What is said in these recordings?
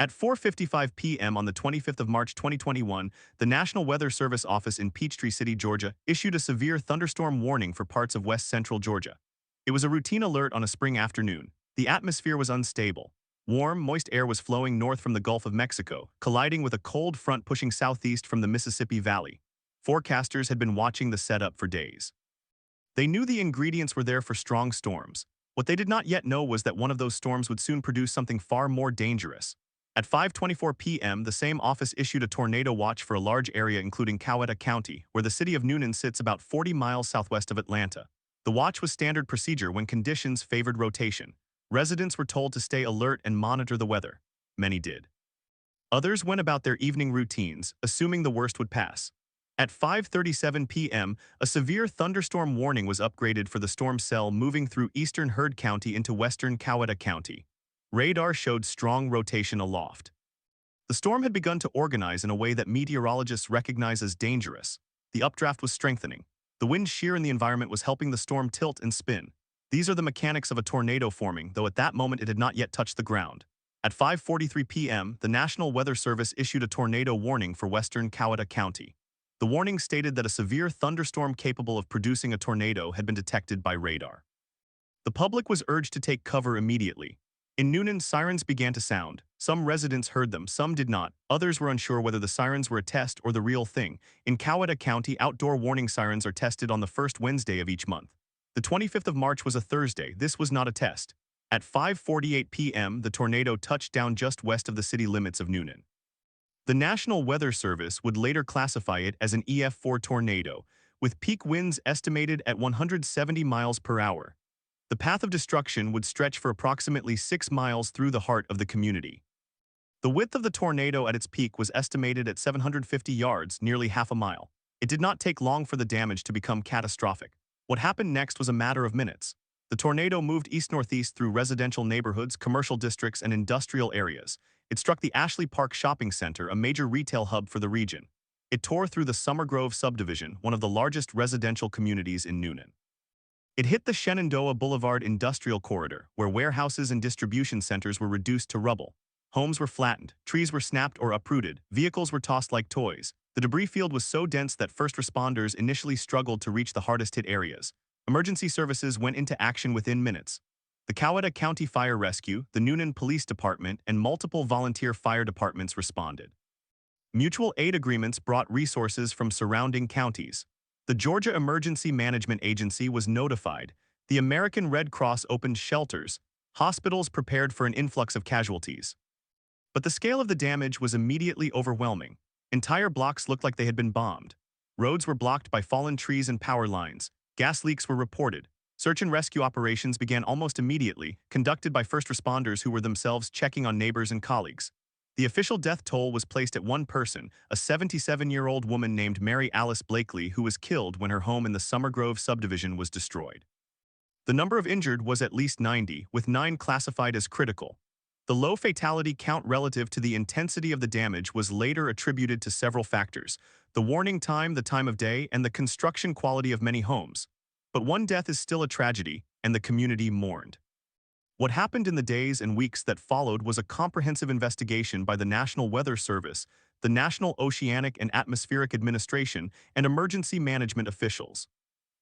At 4:55 p.m. on the 25th of March 2021, the National Weather Service office in Peachtree City, Georgia, issued a severe thunderstorm warning for parts of west-central Georgia. It was a routine alert on a spring afternoon. The atmosphere was unstable. Warm, moist air was flowing north from the Gulf of Mexico, colliding with a cold front pushing southeast from the Mississippi Valley. Forecasters had been watching the setup for days. They knew the ingredients were there for strong storms. What they did not yet know was that one of those storms would soon produce something far more dangerous. At 5:24 p.m., the same office issued a tornado watch for a large area including Coweta County, where the city of Newnan sits about 40 miles southwest of Atlanta. The watch was standard procedure when conditions favored rotation. Residents were told to stay alert and monitor the weather. Many did. Others went about their evening routines, assuming the worst would pass. At 5:37 p.m., a severe thunderstorm warning was upgraded for the storm cell moving through eastern Heard County into western Coweta County. Radar showed strong rotation aloft. The storm had begun to organize in a way that meteorologists recognize as dangerous. The updraft was strengthening. The wind shear in the environment was helping the storm tilt and spin. These are the mechanics of a tornado forming, though at that moment it had not yet touched the ground. At 5:43 p.m., the National Weather Service issued a tornado warning for western Coweta County. The warning stated that a severe thunderstorm capable of producing a tornado had been detected by radar. The public was urged to take cover immediately. In Newnan, sirens began to sound. Some residents heard them, some did not. Others were unsure whether the sirens were a test or the real thing. In Coweta County, outdoor warning sirens are tested on the first Wednesday of each month. The 25th of March was a Thursday. This was not a test. At 5:48 p.m., the tornado touched down just west of the city limits of Newnan. The National Weather Service would later classify it as an EF4 tornado, with peak winds estimated at 170 miles per hour. The path of destruction would stretch for approximately 6 miles through the heart of the community. The width of the tornado at its peak was estimated at 750 yards, nearly half a mile. It did not take long for the damage to become catastrophic. What happened next was a matter of minutes. The tornado moved east-northeast through residential neighborhoods, commercial districts, and industrial areas. It struck the Ashley Park Shopping Center, a major retail hub for the region. It tore through the Summer Grove subdivision, one of the largest residential communities in Newnan. It hit the Shenandoah Boulevard industrial corridor, where warehouses and distribution centers were reduced to rubble. Homes were flattened, trees were snapped or uprooted, vehicles were tossed like toys. The debris field was so dense that first responders initially struggled to reach the hardest-hit areas. Emergency services went into action within minutes. The Coweta County Fire Rescue, the Newnan Police Department, and multiple volunteer fire departments responded. Mutual aid agreements brought resources from surrounding counties. The Georgia Emergency Management Agency was notified. The American Red Cross opened shelters. Hospitals prepared for an influx of casualties. But the scale of the damage was immediately overwhelming. Entire blocks looked like they had been bombed. Roads were blocked by fallen trees and power lines. Gas leaks were reported. Search and rescue operations began almost immediately, conducted by first responders who were themselves checking on neighbors and colleagues. The official death toll was placed at one person, a 77-year-old woman named Mary Alice Blakely, who was killed when her home in the Summer Grove subdivision was destroyed. The number of injured was at least 90, with 9 classified as critical. The low fatality count relative to the intensity of the damage was later attributed to several factors: the warning time, the time of day, and the construction quality of many homes. But one death is still a tragedy, and the community mourned. What happened in the days and weeks that followed was a comprehensive investigation by the National Weather Service, the National Oceanic and Atmospheric Administration, and emergency management officials.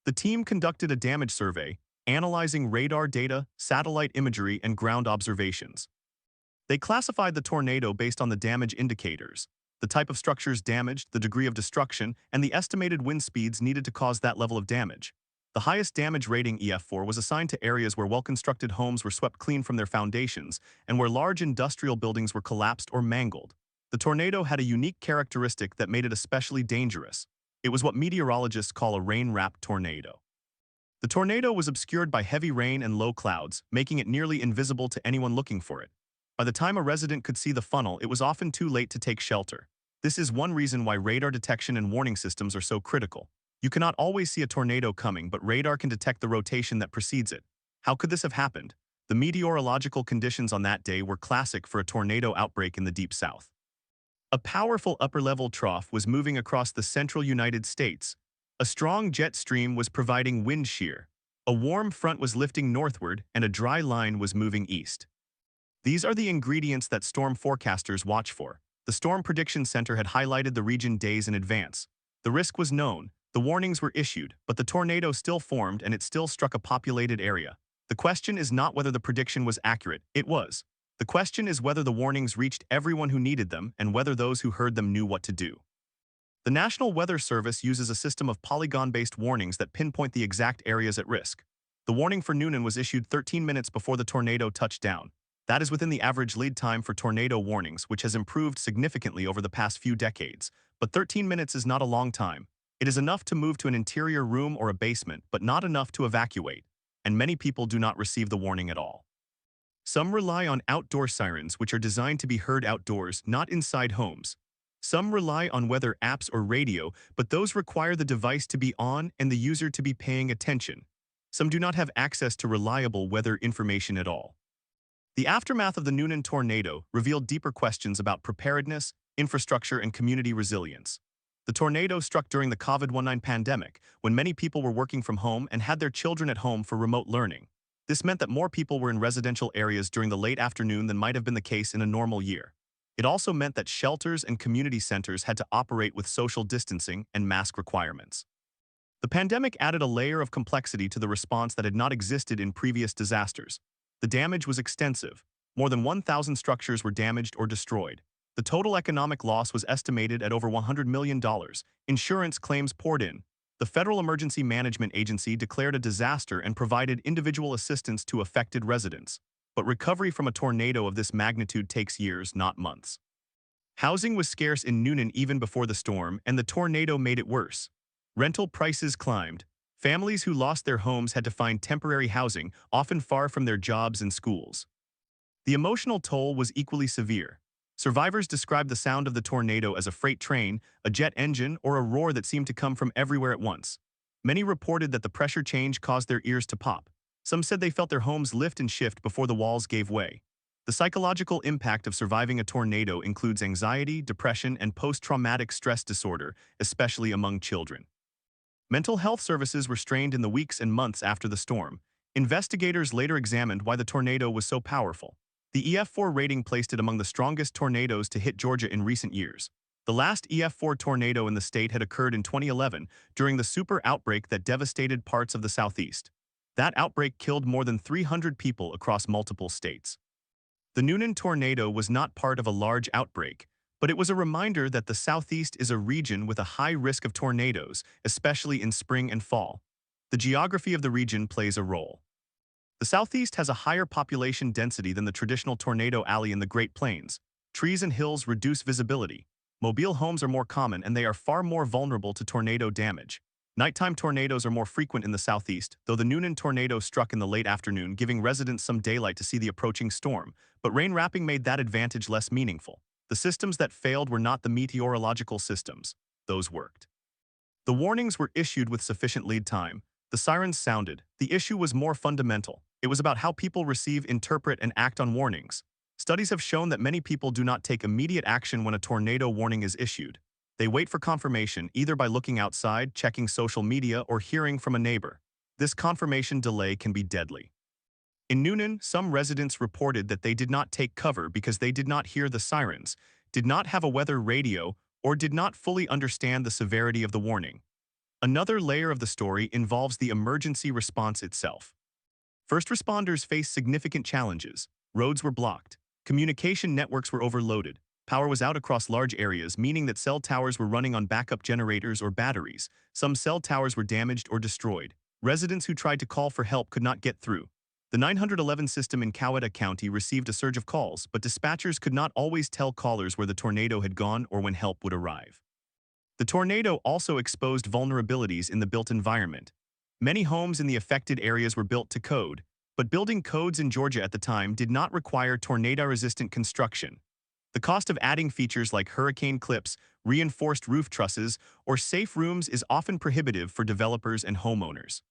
The team conducted a damage survey, analyzing radar data, satellite imagery, and ground observations. They classified the tornado based on the damage indicators, the type of structures damaged, the degree of destruction, and the estimated wind speeds needed to cause that level of damage. The highest damage rating, EF4, was assigned to areas where well-constructed homes were swept clean from their foundations and where large industrial buildings were collapsed or mangled. The tornado had a unique characteristic that made it especially dangerous. It was what meteorologists call a rain-wrapped tornado. The tornado was obscured by heavy rain and low clouds, making it nearly invisible to anyone looking for it. By the time a resident could see the funnel, it was often too late to take shelter. This is one reason why radar detection and warning systems are so critical. You cannot always see a tornado coming, but radar can detect the rotation that precedes it. How could this have happened? The meteorological conditions on that day were classic for a tornado outbreak in the Deep South. A powerful upper-level trough was moving across the central United States. A strong jet stream was providing wind shear. A warm front was lifting northward, and a dry line was moving east. These are the ingredients that storm forecasters watch for. The Storm Prediction Center had highlighted the region days in advance. The risk was known, the warnings were issued, but the tornado still formed and it still struck a populated area. The question is not whether the prediction was accurate, it was. The question is whether the warnings reached everyone who needed them and whether those who heard them knew what to do. The National Weather Service uses a system of polygon-based warnings that pinpoint the exact areas at risk. The warning for Newnan was issued 13 minutes before the tornado touched down. That is within the average lead time for tornado warnings, which has improved significantly over the past few decades. But 13 minutes is not a long time. It is enough to move to an interior room or a basement, but not enough to evacuate, and many people do not receive the warning at all. Some rely on outdoor sirens, which are designed to be heard outdoors, not inside homes. Some rely on weather apps or radio, but those require the device to be on and the user to be paying attention. Some do not have access to reliable weather information at all. The aftermath of the Newnan tornado revealed deeper questions about preparedness, infrastructure, and community resilience. The tornado struck during the COVID-19 pandemic, when many people were working from home and had their children at home for remote learning. This meant that more people were in residential areas during the late afternoon than might have been the case in a normal year. It also meant that shelters and community centers had to operate with social distancing and mask requirements. The pandemic added a layer of complexity to the response that had not existed in previous disasters. The damage was extensive. More than 1,000 structures were damaged or destroyed. The total economic loss was estimated at over $100 million. Insurance claims poured in. The Federal Emergency Management Agency declared a disaster and provided individual assistance to affected residents. But recovery from a tornado of this magnitude takes years, not months. Housing was scarce in Newnan even before the storm, and the tornado made it worse. Rental prices climbed. Families who lost their homes had to find temporary housing, often far from their jobs and schools. The emotional toll was equally severe. Survivors described the sound of the tornado as a freight train, a jet engine, or a roar that seemed to come from everywhere at once. Many reported that the pressure change caused their ears to pop. Some said they felt their homes lift and shift before the walls gave way. The psychological impact of surviving a tornado includes anxiety, depression, and post-traumatic stress disorder, especially among children. Mental health services were strained in the weeks and months after the storm. Investigators later examined why the tornado was so powerful. The EF4 rating placed it among the strongest tornadoes to hit Georgia in recent years. The last EF4 tornado in the state had occurred in 2011 during the super outbreak that devastated parts of the Southeast. That outbreak killed more than 300 people across multiple states. The Newnan tornado was not part of a large outbreak, but it was a reminder that the Southeast is a region with a high risk of tornadoes, especially in spring and fall. The geography of the region plays a role. The Southeast has a higher population density than the traditional tornado alley in the Great Plains. Trees and hills reduce visibility. Mobile homes are more common and they are far more vulnerable to tornado damage. Nighttime tornadoes are more frequent in the Southeast, though the Newnan tornado struck in the late afternoon, giving residents some daylight to see the approaching storm, but rain wrapping made that advantage less meaningful. The systems that failed were not the meteorological systems. Those worked. The warnings were issued with sufficient lead time. The sirens sounded. The issue was more fundamental. It was about how people receive, interpret, and act on warnings. Studies have shown that many people do not take immediate action when a tornado warning is issued. They wait for confirmation, either by looking outside, checking social media, or hearing from a neighbor. This confirmation delay can be deadly. In Newnan, some residents reported that they did not take cover because they did not hear the sirens, did not have a weather radio, or did not fully understand the severity of the warning. Another layer of the story involves the emergency response itself. First responders faced significant challenges. Roads were blocked. Communication networks were overloaded. Power was out across large areas, meaning that cell towers were running on backup generators or batteries. Some cell towers were damaged or destroyed. Residents who tried to call for help could not get through. The 911 system in Coweta County received a surge of calls, but dispatchers could not always tell callers where the tornado had gone or when help would arrive. The tornado also exposed vulnerabilities in the built environment. Many homes in the affected areas were built to code, but building codes in Georgia at the time did not require tornado-resistant construction. The cost of adding features like hurricane clips, reinforced roof trusses, or safe rooms is often prohibitive for developers and homeowners.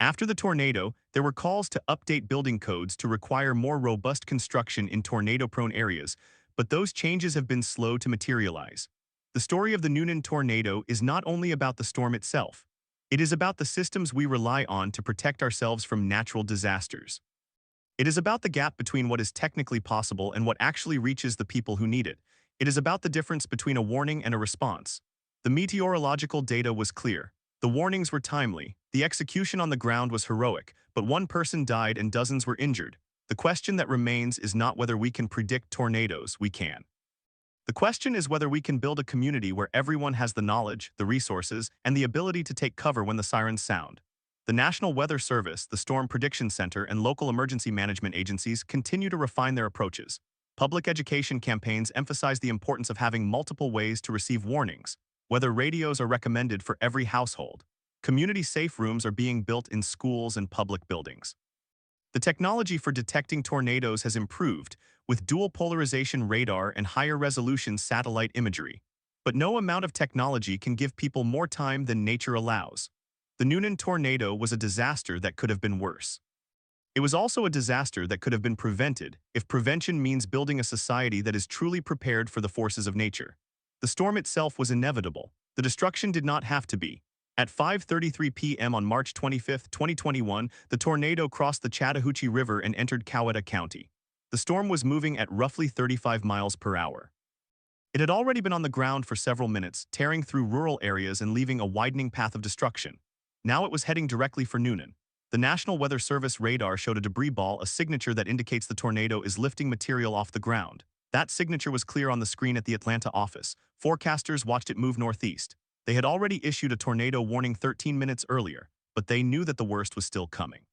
After the tornado, there were calls to update building codes to require more robust construction in tornado-prone areas, but those changes have been slow to materialize. The story of the Newnan tornado is not only about the storm itself. It is about the systems we rely on to protect ourselves from natural disasters. It is about the gap between what is technically possible and what actually reaches the people who need it. It is about the difference between a warning and a response. The meteorological data was clear. The warnings were timely. The execution on the ground was heroic, but one person died and dozens were injured. The question that remains is not whether we can predict tornadoes, we can. The question is whether we can build a community where everyone has the knowledge, the resources, and the ability to take cover when the sirens sound. The National Weather Service, the Storm Prediction Center, and local emergency management agencies continue to refine their approaches. Public education campaigns emphasize the importance of having multiple ways to receive warnings, whether radios are recommended for every household. Community-safe rooms are being built in schools and public buildings. The technology for detecting tornadoes has improved, with dual polarization radar and higher resolution satellite imagery. But no amount of technology can give people more time than nature allows. The Newnan tornado was a disaster that could have been worse. It was also a disaster that could have been prevented if prevention means building a society that is truly prepared for the forces of nature. The storm itself was inevitable. The destruction did not have to be. At 5:33 p.m. on March 25, 2021, the tornado crossed the Chattahoochee River and entered Coweta County. The storm was moving at roughly 35 miles per hour. It had already been on the ground for several minutes, tearing through rural areas and leaving a widening path of destruction. Now it was heading directly for Newnan. The National Weather Service radar showed a debris ball, a signature that indicates the tornado is lifting material off the ground. That signature was clear on the screen at the Atlanta office. Forecasters watched it move northeast. They had already issued a tornado warning 13 minutes earlier, but they knew that the worst was still coming.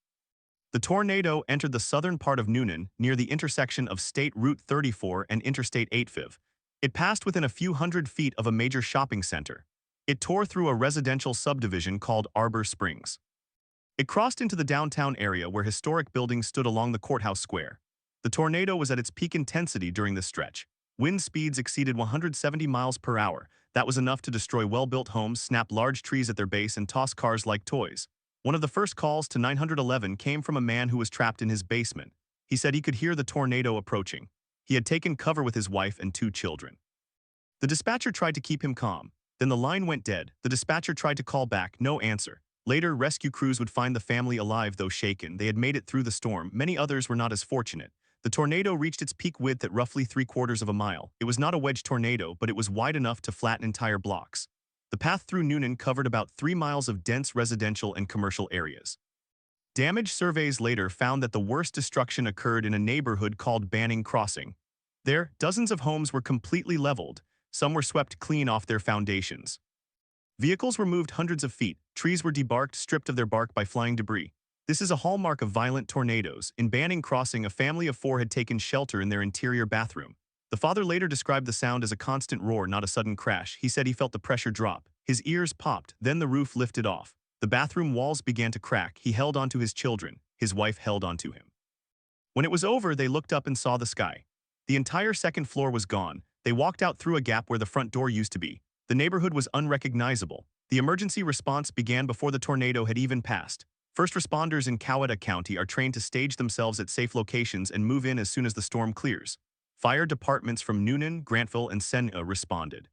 The tornado entered the southern part of Newnan, near the intersection of State Route 34 and Interstate 85. It passed within a few hundred feet of a major shopping center. It tore through a residential subdivision called Arbor Springs. It crossed into the downtown area where historic buildings stood along the courthouse square. The tornado was at its peak intensity during this stretch. Wind speeds exceeded 170 miles per hour. That was enough to destroy well-built homes, snap large trees at their base, and toss cars like toys. One of the first calls to 911 came from a man who was trapped in his basement. He said he could hear the tornado approaching. He had taken cover with his wife and 2 children. The dispatcher tried to keep him calm. Then the line went dead. The dispatcher tried to call back, no answer. Later, rescue crews would find the family alive though shaken. They had made it through the storm. Many others were not as fortunate. The tornado reached its peak width at roughly 3/4 of a mile. It was not a wedge tornado, but it was wide enough to flatten entire blocks. The path through Newnan covered about 3 miles of dense residential and commercial areas. Damage surveys later found that the worst destruction occurred in a neighborhood called Banning Crossing. There, dozens of homes were completely leveled. Some were swept clean off their foundations. Vehicles were moved hundreds of feet. Trees were debarked, stripped of their bark by flying debris. This is a hallmark of violent tornadoes. In Banning Crossing, a family of 4 had taken shelter in their interior bathroom. The father later described the sound as a constant roar, not a sudden crash. He said he felt the pressure drop. His ears popped, then the roof lifted off. The bathroom walls began to crack. He held onto his children. His wife held onto him. When it was over, they looked up and saw the sky. The entire second floor was gone. They walked out through a gap where the front door used to be. The neighborhood was unrecognizable. The emergency response began before the tornado had even passed. First responders in Coweta County are trained to stage themselves at safe locations and move in as soon as the storm clears. Fire departments from Newnan, Grantville, and Senna responded.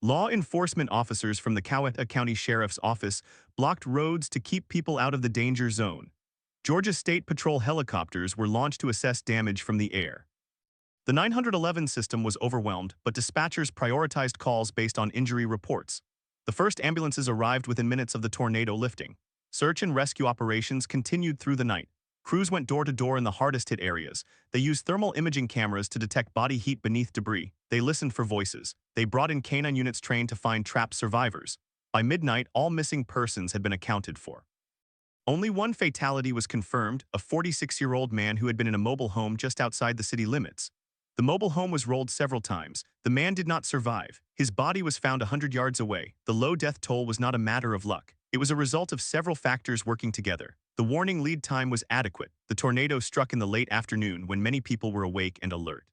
Law enforcement officers from the Coweta County Sheriff's Office blocked roads to keep people out of the danger zone. Georgia State Patrol helicopters were launched to assess damage from the air. The 911 system was overwhelmed, but dispatchers prioritized calls based on injury reports. The first ambulances arrived within minutes of the tornado lifting. Search and rescue operations continued through the night. Crews went door to door in the hardest-hit areas. They used thermal imaging cameras to detect body heat beneath debris. They listened for voices. They brought in canine units trained to find trapped survivors. By midnight, all missing persons had been accounted for. Only one fatality was confirmed, a 46-year-old man who had been in a mobile home just outside the city limits. The mobile home was rolled several times. The man did not survive. His body was found 100 yards away. The low death toll was not a matter of luck. It was a result of several factors working together. The warning lead time was adequate. The tornado struck in the late afternoon when many people were awake and alert.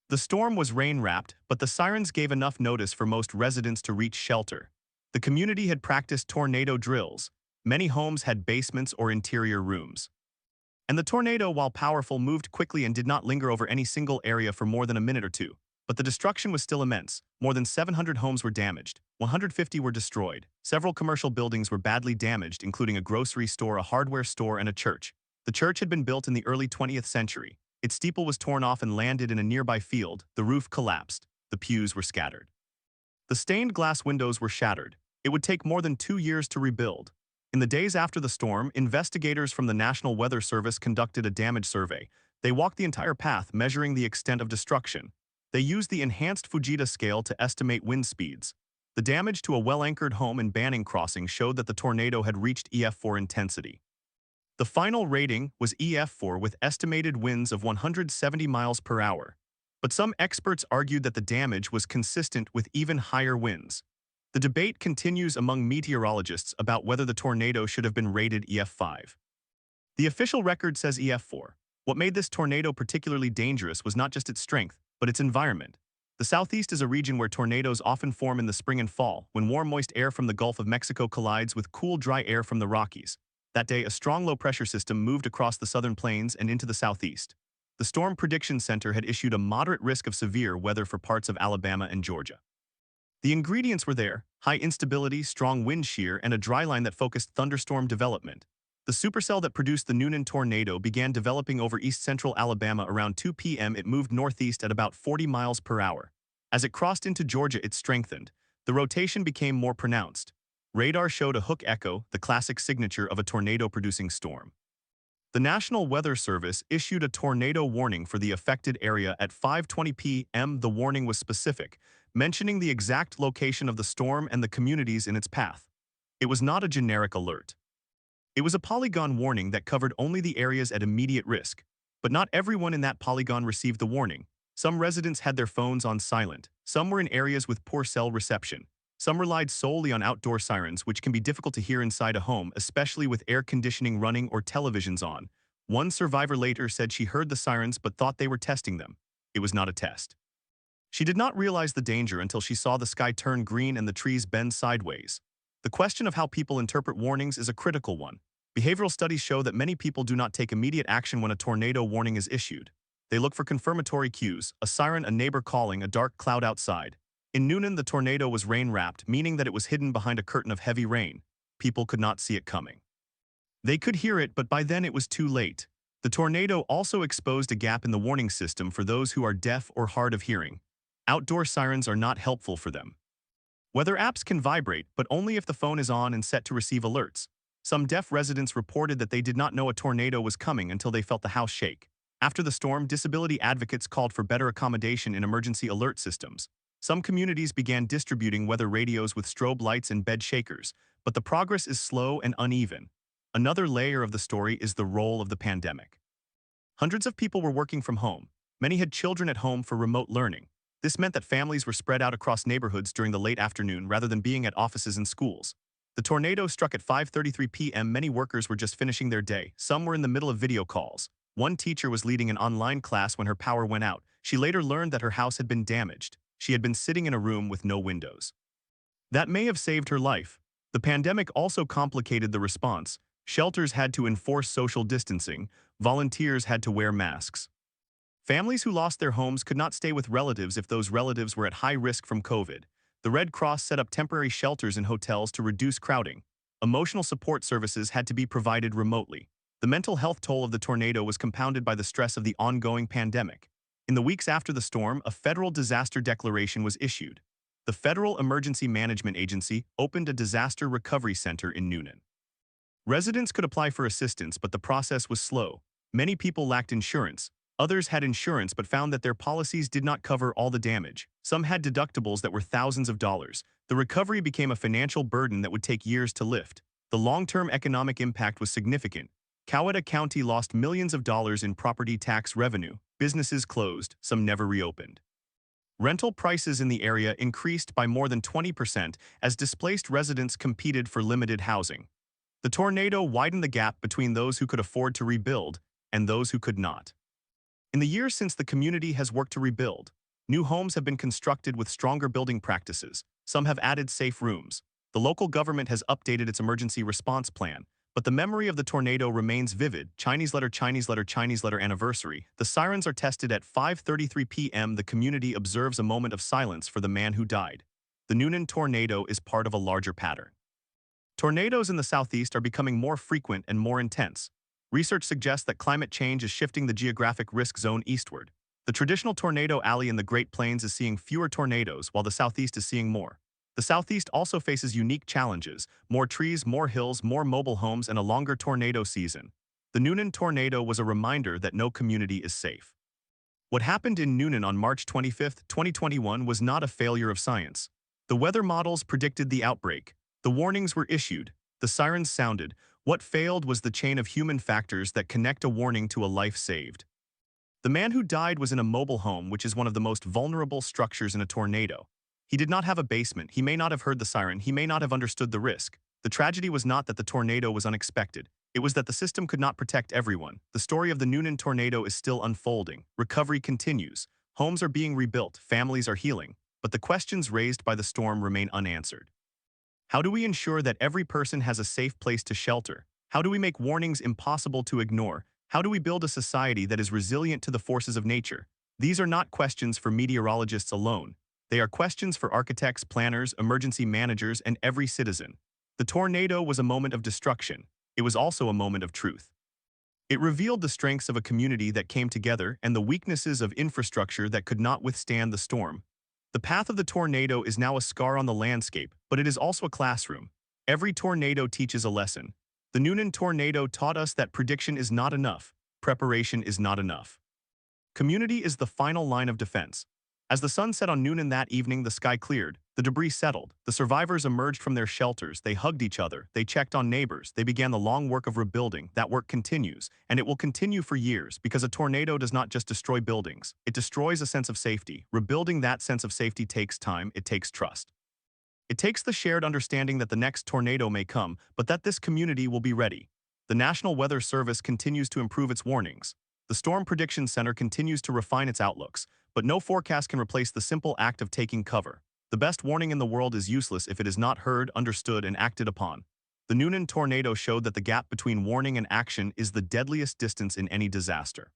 The storm was rain-wrapped, but the sirens gave enough notice for most residents to reach shelter. The community had practiced tornado drills. Many homes had basements or interior rooms. And the tornado, while powerful, moved quickly and did not linger over any single area for more than a minute or two. But the destruction was still immense. More than 700 homes were damaged. 150 were destroyed. Several commercial buildings were badly damaged, including a grocery store, a hardware store, and a church. The church had been built in the early 20th century. Its steeple was torn off and landed in a nearby field. The roof collapsed. The pews were scattered. The stained glass windows were shattered. It would take more than 2 years to rebuild. In the days after the storm, investigators from the National Weather Service conducted a damage survey. They walked the entire path, measuring the extent of destruction. They used the enhanced Fujita scale to estimate wind speeds. The damage to a well-anchored home in Banning Crossing showed that the tornado had reached EF4 intensity. The final rating was EF4 with estimated winds of 170 miles per hour. But some experts argued that the damage was consistent with even higher winds. The debate continues among meteorologists about whether the tornado should have been rated EF5. The official record says EF4. What made this tornado particularly dangerous was not just its strength, but its environment. The Southeast is a region where tornadoes often form in the spring and fall, when warm, moist air from the Gulf of Mexico collides with cool, dry air from the Rockies. That day, a strong low-pressure system moved across the southern plains and into the southeast. The Storm Prediction Center had issued a moderate risk of severe weather for parts of Alabama and Georgia. The ingredients were there: high instability, strong wind shear, and a dry line that focused thunderstorm development. The supercell that produced the Newnan tornado began developing over east-central Alabama around 2 p.m. It moved northeast at about 40 miles per hour. As it crossed into Georgia, it strengthened. The rotation became more pronounced. Radar showed a hook echo, the classic signature of a tornado-producing storm. The National Weather Service issued a tornado warning for the affected area at 5:20 p.m. The warning was specific, mentioning the exact location of the storm and the communities in its path. It was not a generic alert. It was a polygon warning that covered only the areas at immediate risk. But not everyone in that polygon received the warning. Some residents had their phones on silent. Some were in areas with poor cell reception. Some relied solely on outdoor sirens, which can be difficult to hear inside a home, especially with air conditioning running or televisions on. One survivor later said she heard the sirens but thought they were testing them. It was not a test. She did not realize the danger until she saw the sky turn green and the trees bend sideways. The question of how people interpret warnings is a critical one. Behavioral studies show that many people do not take immediate action when a tornado warning is issued. They look for confirmatory cues: a siren, a neighbor calling, a dark cloud outside. In Newnan, the tornado was rain-wrapped, meaning that it was hidden behind a curtain of heavy rain. People could not see it coming. They could hear it, but by then it was too late. The tornado also exposed a gap in the warning system for those who are deaf or hard of hearing. Outdoor sirens are not helpful for them. Weather apps can vibrate, but only if the phone is on and set to receive alerts. Some deaf residents reported that they did not know a tornado was coming until they felt the house shake. After the storm, disability advocates called for better accommodation in emergency alert systems. Some communities began distributing weather radios with strobe lights and bed shakers, but the progress is slow and uneven. Another layer of the story is the role of the pandemic. Hundreds of people were working from home. Many had children at home for remote learning. This meant that families were spread out across neighborhoods during the late afternoon rather than being at offices and schools. The tornado struck at 5:33 p.m. Many workers were just finishing their day. Some were in the middle of video calls. One teacher was leading an online class when her power went out. She later learned that her house had been damaged. She had been sitting in a room with no windows. That may have saved her life. The pandemic also complicated the response. Shelters had to enforce social distancing. Volunteers had to wear masks. Families who lost their homes could not stay with relatives if those relatives were at high risk from COVID. The Red Cross set up temporary shelters in hotels to reduce crowding. Emotional support services had to be provided remotely. The mental health toll of the tornado was compounded by the stress of the ongoing pandemic. In the weeks after the storm, a federal disaster declaration was issued. The Federal Emergency Management Agency opened a disaster recovery center in Newnan. Residents could apply for assistance, but the process was slow. Many people lacked insurance. Others had insurance but found that their policies did not cover all the damage. Some had deductibles that were thousands of dollars. The recovery became a financial burden that would take years to lift. The long-term economic impact was significant. Coweta County lost millions of dollars in property tax revenue. Businesses closed, some never reopened. Rental prices in the area increased by more than 20% as displaced residents competed for limited housing. The tornado widened the gap between those who could afford to rebuild and those who could not. In the years since, the community has worked to rebuild. New homes have been constructed with stronger building practices. Some have added safe rooms. The local government has updated its emergency response plan, but the memory of the tornado remains vivid. Chinese letter anniversary. The sirens are tested at 5:33 p.m. The community observes a moment of silence for the man who died. The Newnan tornado is part of a larger pattern. Tornadoes in the southeast are becoming more frequent and more intense. Research suggests that climate change is shifting the geographic risk zone eastward. The traditional tornado alley in the Great Plains is seeing fewer tornadoes, while the southeast is seeing more. The southeast also faces unique challenges: more trees, more hills, more mobile homes, and a longer tornado season. The Newnan tornado was a reminder that no community is safe. What happened in Newnan on March 25, 2021 was not a failure of science. The weather models predicted the outbreak. The warnings were issued. The sirens sounded. What failed was the chain of human factors that connect a warning to a life saved. The man who died was in a mobile home, which is one of the most vulnerable structures in a tornado. He did not have a basement. He may not have heard the siren. He may not have understood the risk. The tragedy was not that the tornado was unexpected. It was that the system could not protect everyone. The story of the Newnan tornado is still unfolding. Recovery continues. Homes are being rebuilt. Families are healing. But the questions raised by the storm remain unanswered. How do we ensure that every person has a safe place to shelter? How do we make warnings impossible to ignore? How do we build a society that is resilient to the forces of nature? These are not questions for meteorologists alone. They are questions for architects, planners, emergency managers, and every citizen. The tornado was a moment of destruction. It was also a moment of truth. It revealed the strengths of a community that came together and the weaknesses of infrastructure that could not withstand the storm. The path of the tornado is now a scar on the landscape, but it is also a classroom. Every tornado teaches a lesson. The Newnan tornado taught us that prediction is not enough. Preparation is not enough. Community is the final line of defense. As the sun set on Newnan that evening, the sky cleared. The debris settled. The survivors emerged from their shelters. They hugged each other. They checked on neighbors. They began the long work of rebuilding. That work continues, and it will continue for years, because a tornado does not just destroy buildings. It destroys a sense of safety. Rebuilding that sense of safety takes time. It takes trust. It takes the shared understanding that the next tornado may come, but that this community will be ready. The National Weather Service continues to improve its warnings. The Storm Prediction Center continues to refine its outlooks, but no forecast can replace the simple act of taking cover. The best warning in the world is useless if it is not heard, understood, and acted upon. The Newnan tornado showed that the gap between warning and action is the deadliest distance in any disaster.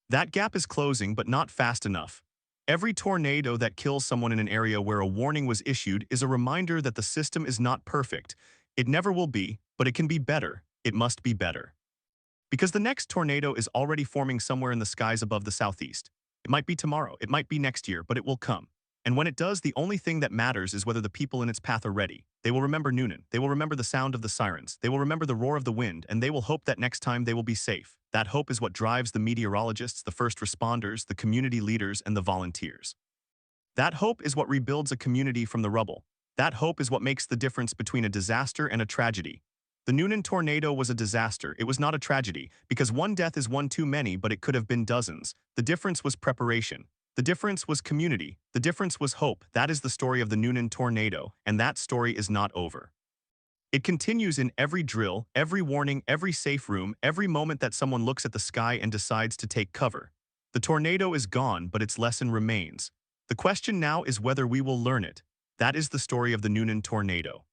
That gap is closing, but not fast enough. Every tornado that kills someone in an area where a warning was issued is a reminder that the system is not perfect. It never will be, but it can be better. It must be better. Because the next tornado is already forming somewhere in the skies above the southeast. It might be tomorrow, it might be next year, but it will come. And when it does, the only thing that matters is whether the people in its path are ready. They will remember Newnan. They will remember the sound of the sirens. They will remember the roar of the wind, and they will hope that next time they will be safe. That hope is what drives the meteorologists, the first responders, the community leaders, and the volunteers. That hope is what rebuilds a community from the rubble. That hope is what makes the difference between a disaster and a tragedy. The Newnan tornado was a disaster. It was not a tragedy, because one death is one too many, but it could have been dozens. The difference was preparation. The difference was community. The difference was hope. That is the story of the Newnan tornado, and that story is not over. It continues in every drill, every warning, every safe room, every moment that someone looks at the sky and decides to take cover. The tornado is gone, but its lesson remains. The question now is whether we will learn it. That is the story of the Newnan tornado.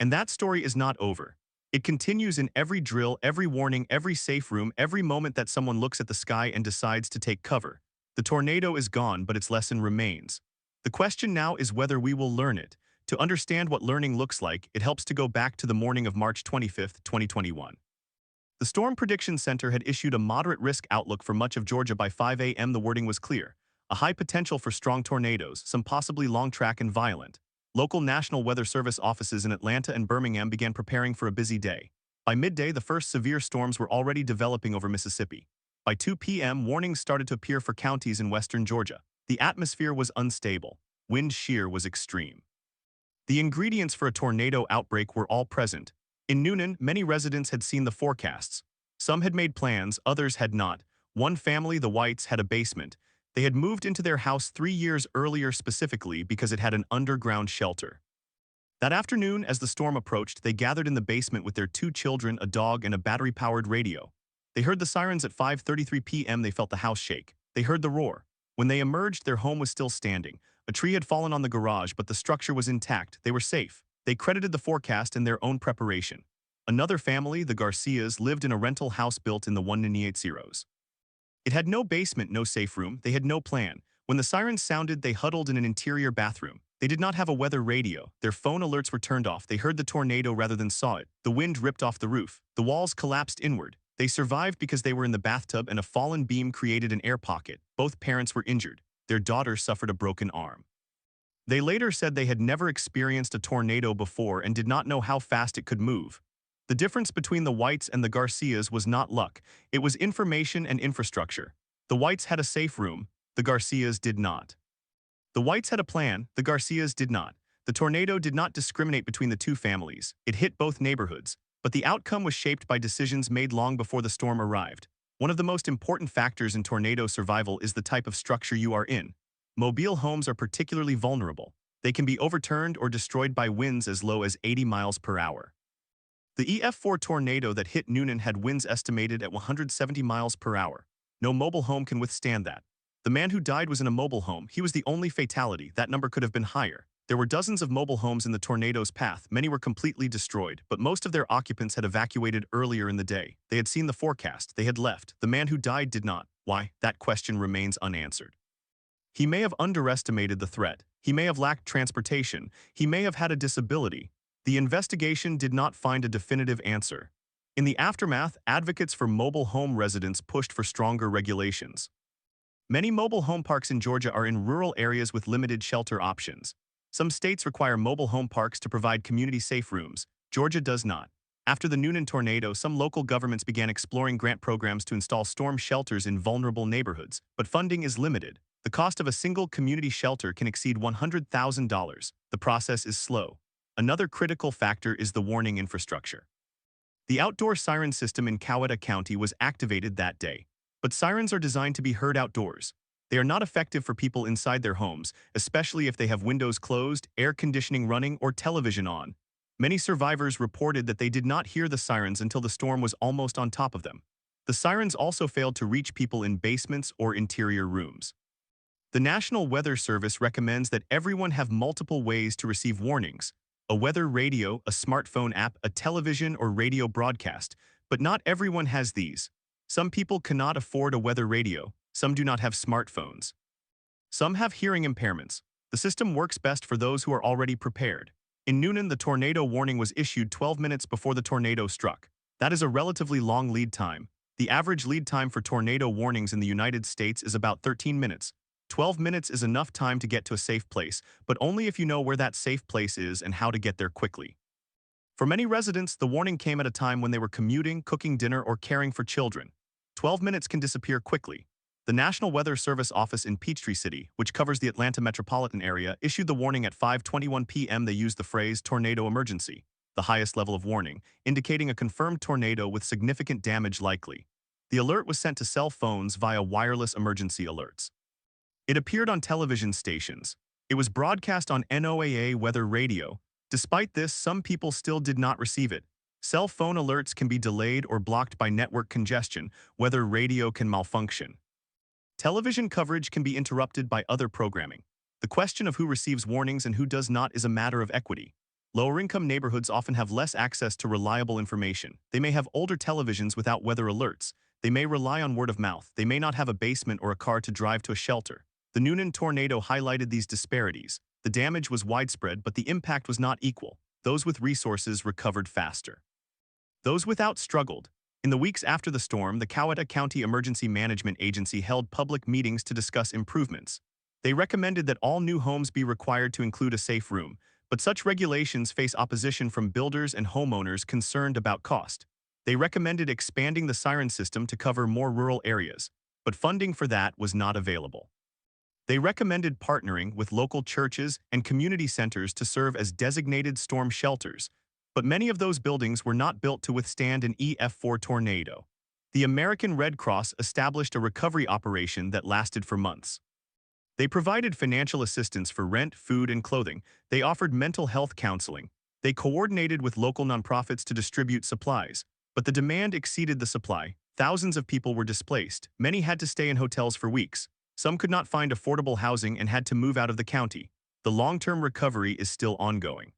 And that story is not over. It continues in every drill, every warning, every safe room, every moment that someone looks at the sky and decides to take cover. The tornado is gone, but its lesson remains. The question now is whether we will learn it. To understand what learning looks like, it helps to go back to the morning of March 25, 2021. The Storm Prediction Center had issued a moderate risk outlook for much of Georgia by 5 a.m. The wording was clear: a high potential for strong tornadoes, some possibly long track and violent. Local National Weather Service offices in Atlanta and Birmingham began preparing for a busy day. By midday, the first severe storms were already developing over Mississippi. By 2 p.m., warnings started to appear for counties in western Georgia. The atmosphere was unstable. Wind shear was extreme. The ingredients for a tornado outbreak were all present. In Newnan, many residents had seen the forecasts. Some had made plans, others had not. One family, the Whites, had a basement. They had moved into their house 3 years earlier specifically because it had an underground shelter. That afternoon, as the storm approached, they gathered in the basement with their 2 children, a dog, and a battery-powered radio. They heard the sirens at 5:33 p.m. They felt the house shake. They heard the roar. When they emerged, their home was still standing. A tree had fallen on the garage, but the structure was intact. They were safe. They credited the forecast and their own preparation. Another family, the Garcias, lived in a rental house built in the 198 It had no basement, no safe room. They had no plan. When the sirens sounded, they huddled in an interior bathroom. They did not have a weather radio. Their phone alerts were turned off. They heard the tornado rather than saw it. The wind ripped off the roof. The walls collapsed inward. They survived because they were in the bathtub and a fallen beam created an air pocket. Both parents were injured. Their daughter suffered a broken arm. They later said they had never experienced a tornado before and did not know how fast it could move. The difference between the Whites and the Garcias was not luck, it was information and infrastructure. The Whites had a safe room, the Garcias did not. The Whites had a plan, the Garcias did not. The tornado did not discriminate between the two families, it hit both neighborhoods, but the outcome was shaped by decisions made long before the storm arrived. One of the most important factors in tornado survival is the type of structure you are in. Mobile homes are particularly vulnerable. They can be overturned or destroyed by winds as low as 80 miles per hour. The EF4 tornado that hit Newnan had winds estimated at 170 miles per hour. No mobile home can withstand that. The man who died was in a mobile home. He was the only fatality. That number could have been higher. There were dozens of mobile homes in the tornado's path. Many were completely destroyed, but most of their occupants had evacuated earlier in the day. They had seen the forecast. They had left. The man who died did not. Why? That question remains unanswered. He may have underestimated the threat. He may have lacked transportation. He may have had a disability. The investigation did not find a definitive answer. In the aftermath, advocates for mobile home residents pushed for stronger regulations. Many mobile home parks in Georgia are in rural areas with limited shelter options. Some states require mobile home parks to provide community-safe rooms. Georgia does not. After the Newnan tornado, some local governments began exploring grant programs to install storm shelters in vulnerable neighborhoods, but funding is limited. The cost of a single community shelter can exceed $100,000. The process is slow. Another critical factor is the warning infrastructure. The outdoor siren system in Coweta County was activated that day. But sirens are designed to be heard outdoors. They are not effective for people inside their homes, especially if they have windows closed, air conditioning running, or television on. Many survivors reported that they did not hear the sirens until the storm was almost on top of them. The sirens also failed to reach people in basements or interior rooms. The National Weather Service recommends that everyone have multiple ways to receive warnings: a weather radio, a smartphone app, a television or radio broadcast, but not everyone has these. Some people cannot afford a weather radio. Some do not have smartphones. Some have hearing impairments. The system works best for those who are already prepared. In Newnan, the tornado warning was issued 12 minutes before the tornado struck. That is a relatively long lead time. The average lead time for tornado warnings in the United States is about 13 minutes. 12 minutes is enough time to get to a safe place, but only if you know where that safe place is and how to get there quickly. For many residents, the warning came at a time when they were commuting, cooking dinner, or caring for children. 12 minutes can disappear quickly. The National Weather Service office in Peachtree City, which covers the Atlanta metropolitan area, issued the warning at 5:21 p.m. They used the phrase tornado emergency, the highest level of warning, indicating a confirmed tornado with significant damage likely. The alert was sent to cell phones via wireless emergency alerts. It appeared on television stations. It was broadcast on NOAA weather radio. Despite this, some people still did not receive it. Cell phone alerts can be delayed or blocked by network congestion. Weather radio can malfunction. Television coverage can be interrupted by other programming. The question of who receives warnings and who does not is a matter of equity. Lower-income neighborhoods often have less access to reliable information. They may have older televisions without weather alerts. They may rely on word of mouth. They may not have a basement or a car to drive to a shelter. The Newnan tornado highlighted these disparities. The damage was widespread, but the impact was not equal. Those with resources recovered faster. Those without struggled. In the weeks after the storm, the Coweta County Emergency Management Agency held public meetings to discuss improvements. They recommended that all new homes be required to include a safe room, but such regulations face opposition from builders and homeowners concerned about cost. They recommended expanding the siren system to cover more rural areas, but funding for that was not available. They recommended partnering with local churches and community centers to serve as designated storm shelters, but many of those buildings were not built to withstand an EF4 tornado. The American Red Cross established a recovery operation that lasted for months. They provided financial assistance for rent, food, and clothing. They offered mental health counseling. They coordinated with local nonprofits to distribute supplies. But the demand exceeded the supply. Thousands of people were displaced. Many had to stay in hotels for weeks. Some could not find affordable housing and had to move out of the county. The long-term recovery is still ongoing.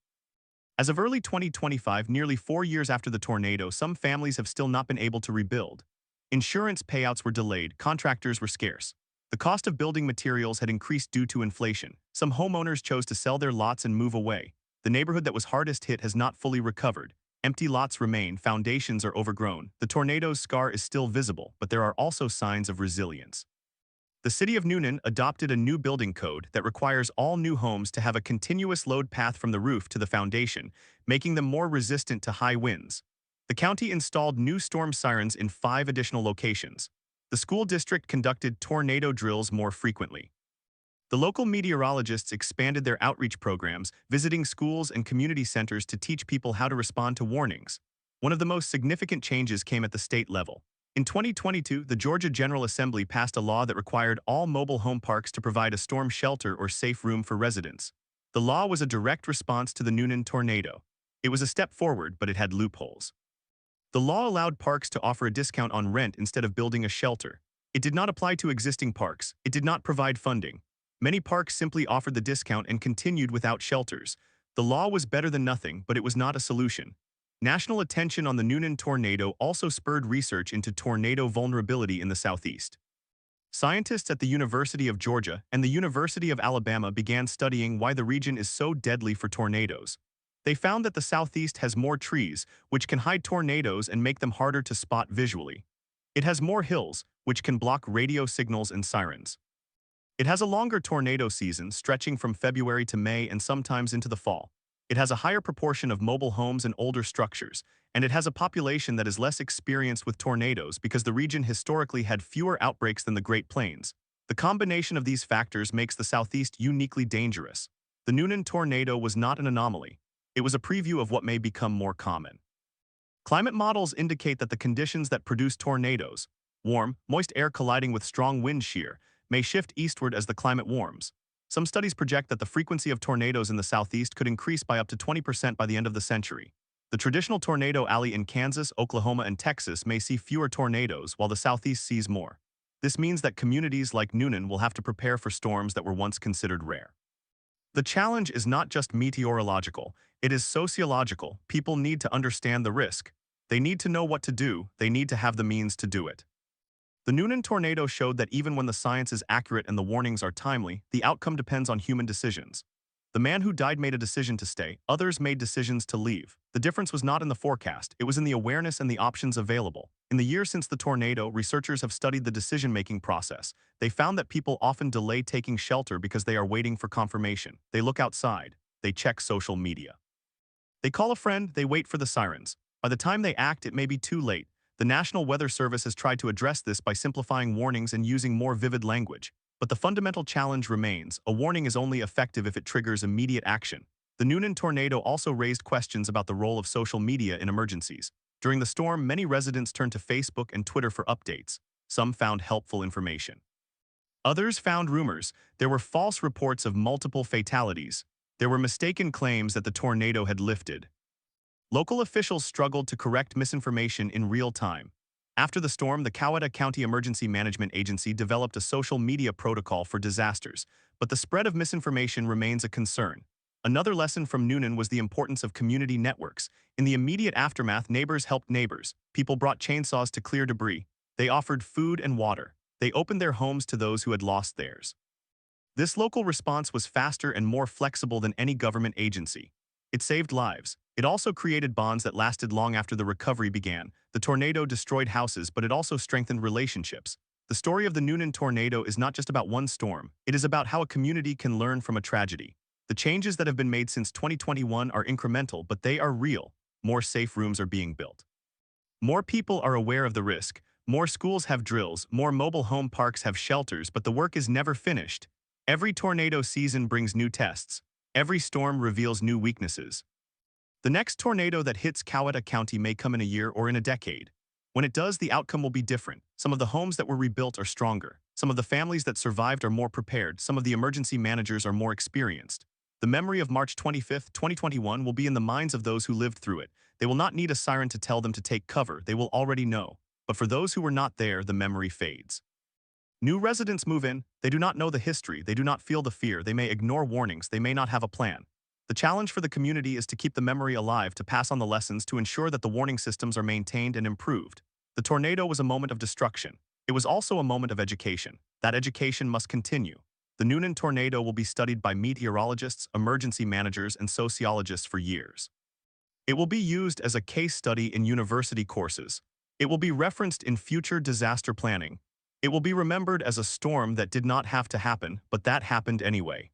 As of early 2025, nearly 4 years after the tornado, some families have still not been able to rebuild. Insurance payouts were delayed, contractors were scarce. The cost of building materials had increased due to inflation. Some homeowners chose to sell their lots and move away. The neighborhood that was hardest hit has not fully recovered. Empty lots remain, foundations are overgrown, the tornado's scar is still visible, but there are also signs of resilience. The city of Newnan adopted a new building code that requires all new homes to have a continuous load path from the roof to the foundation, making them more resistant to high winds. The county installed new storm sirens in 5 additional locations. The school district conducted tornado drills more frequently. The local meteorologists expanded their outreach programs, visiting schools and community centers to teach people how to respond to warnings. One of the most significant changes came at the state level. In 2022, the Georgia General Assembly passed a law that required all mobile home parks to provide a storm shelter or safe room for residents. The law was a direct response to the Newnan tornado. It was a step forward, but it had loopholes. The law allowed parks to offer a discount on rent instead of building a shelter. It did not apply to existing parks. It did not provide funding. Many parks simply offered the discount and continued without shelters. The law was better than nothing, but it was not a solution. National attention on the Newnan tornado also spurred research into tornado vulnerability in the southeast. Scientists at the University of Georgia and the University of Alabama began studying why the region is so deadly for tornadoes. They found that the southeast has more trees, which can hide tornadoes and make them harder to spot visually. It has more hills, which can block radio signals and sirens. It has a longer tornado season, stretching from February to May and sometimes into the fall. It has a higher proportion of mobile homes and older structures, and it has a population that is less experienced with tornadoes because the region historically had fewer outbreaks than the Great Plains. The combination of these factors makes the Southeast uniquely dangerous. The Newnan tornado was not an anomaly. It was a preview of what may become more common. Climate models indicate that the conditions that produce tornadoes, warm, moist air colliding with strong wind shear, may shift eastward as the climate warms. Some studies project that the frequency of tornadoes in the southeast could increase by up to 20% by the end of the century. The traditional tornado alley in Kansas, Oklahoma, and Texas may see fewer tornadoes, while the southeast sees more. This means that communities like Newnan will have to prepare for storms that were once considered rare. The challenge is not just meteorological, it is sociological. People need to understand the risk. They need to know what to do, they need to have the means to do it. The Newnan tornado showed that even when the science is accurate and the warnings are timely, the outcome depends on human decisions. The man who died made a decision to stay, others made decisions to leave. The difference was not in the forecast, it was in the awareness and the options available. In the years since the tornado, researchers have studied the decision-making process. They found that people often delay taking shelter because they are waiting for confirmation. They look outside. They check social media. They call a friend, they wait for the sirens. By the time they act, it may be too late. The National Weather Service has tried to address this by simplifying warnings and using more vivid language. But the fundamental challenge remains. A warning is only effective if it triggers immediate action. The Newnan tornado also raised questions about the role of social media in emergencies. During the storm, many residents turned to Facebook and Twitter for updates. Some found helpful information. Others found rumors. There were false reports of multiple fatalities. There were mistaken claims that the tornado had lifted. Local officials struggled to correct misinformation in real time. After the storm, the Coweta County Emergency Management Agency developed a social media protocol for disasters, but the spread of misinformation remains a concern. Another lesson from Newnan was the importance of community networks. In the immediate aftermath, neighbors helped neighbors. People brought chainsaws to clear debris. They offered food and water. They opened their homes to those who had lost theirs. This local response was faster and more flexible than any government agency. It saved lives. It also created bonds that lasted long after the recovery began. The tornado destroyed houses, but it also strengthened relationships. The story of the Newnan tornado is not just about one storm. It is about how a community can learn from a tragedy. The changes that have been made since 2021 are incremental, but they are real. More safe rooms are being built. More people are aware of the risk. More schools have drills. More mobile home parks have shelters, but the work is never finished. Every tornado season brings new tests. Every storm reveals new weaknesses. The next tornado that hits Coweta County may come in a year or in a decade. When it does, the outcome will be different. Some of the homes that were rebuilt are stronger. Some of the families that survived are more prepared. Some of the emergency managers are more experienced. The memory of March 25, 2021 will be in the minds of those who lived through it. They will not need a siren to tell them to take cover. They will already know. But for those who were not there, the memory fades. New residents move in. They do not know the history. They do not feel the fear. They may ignore warnings. They may not have a plan. The challenge for the community is to keep the memory alive, to pass on the lessons, to ensure that the warning systems are maintained and improved. The tornado was a moment of destruction. It was also a moment of education. That education must continue. The Newnan tornado will be studied by meteorologists, emergency managers, and sociologists for years. It will be used as a case study in university courses. It will be referenced in future disaster planning. It will be remembered as a storm that did not have to happen, but that happened anyway.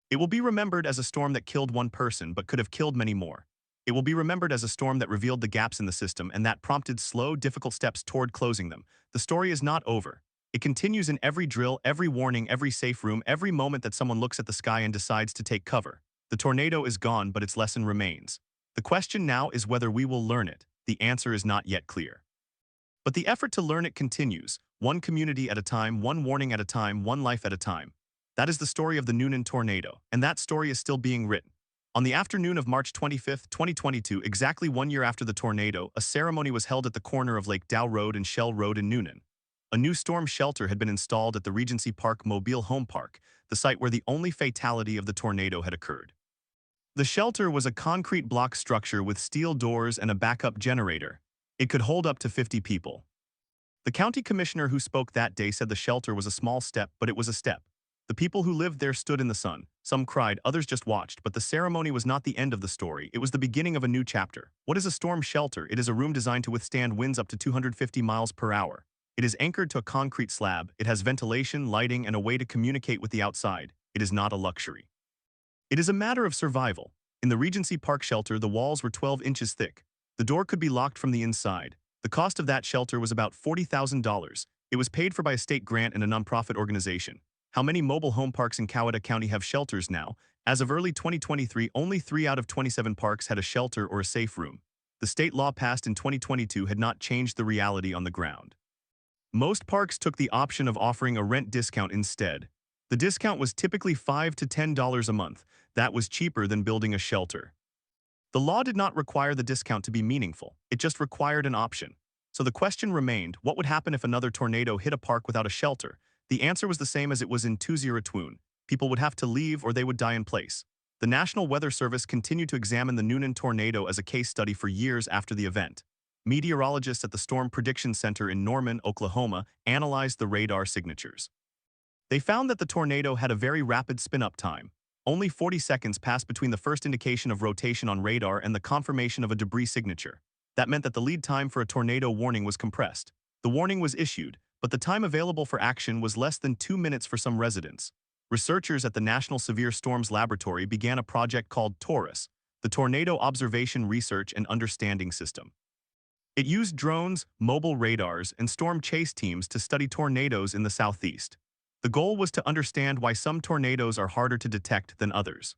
It will be remembered as a storm that killed one person but could have killed many more. It will be remembered as a storm that revealed the gaps in the system and that prompted slow, difficult steps toward closing them. The story is not over. It continues in every drill, every warning, every safe room, every moment that someone looks at the sky and decides to take cover. The tornado is gone, but its lesson remains. The question now is whether we will learn it. The answer is not yet clear. But the effort to learn it continues, one community at a time, one warning at a time, one life at a time. That is the story of the Newnan tornado, and that story is still being written. On the afternoon of March 25, 2022, exactly 1 year after the tornado, a ceremony was held at the corner of Lake Dow Road and Shell Road in Newnan. A new storm shelter had been installed at the Regency Park Mobile Home Park, the site where the only fatality of the tornado had occurred. The shelter was a concrete block structure with steel doors and a backup generator. It could hold up to 50 people. The county commissioner who spoke that day said the shelter was a small step, but it was a step. The people who lived there stood in the sun. Some cried, others just watched, but the ceremony was not the end of the story. It was the beginning of a new chapter. What is a storm shelter? It is a room designed to withstand winds up to 250 miles per hour. It is anchored to a concrete slab. It has ventilation, lighting, and a way to communicate with the outside. It is not a luxury. It is a matter of survival. In the Regency Park shelter, the walls were 12 inches thick. The door could be locked from the inside. The cost of that shelter was about $40,000. It was paid for by a state grant and a nonprofit organization. How many mobile home parks in Coweta County have shelters now? As of early 2023, only 3 out of 27 parks had a shelter or a safe room. The state law passed in 2022 had not changed the reality on the ground. Most parks took the option of offering a rent discount instead. The discount was typically $5 to $10 a month. That was cheaper than building a shelter. The law did not require the discount to be meaningful. It just required an option. So the question remained, what would happen if another tornado hit a park without a shelter? The answer was the same as it was in 2022. People would have to leave or they would die in place. The National Weather Service continued to examine the Newnan tornado as a case study for years after the event. Meteorologists at the Storm Prediction Center in Norman, Oklahoma, analyzed the radar signatures. They found that the tornado had a very rapid spin-up time. Only 40 seconds passed between the first indication of rotation on radar and the confirmation of a debris signature. That meant that the lead time for a tornado warning was compressed. The warning was issued, but the time available for action was less than 2 minutes for some residents. Researchers at the National Severe Storms Laboratory began a project called TORUS, the Tornado Observation Research and Understanding System. It used drones, mobile radars, and storm chase teams to study tornadoes in the southeast. The goal was to understand why some tornadoes are harder to detect than others.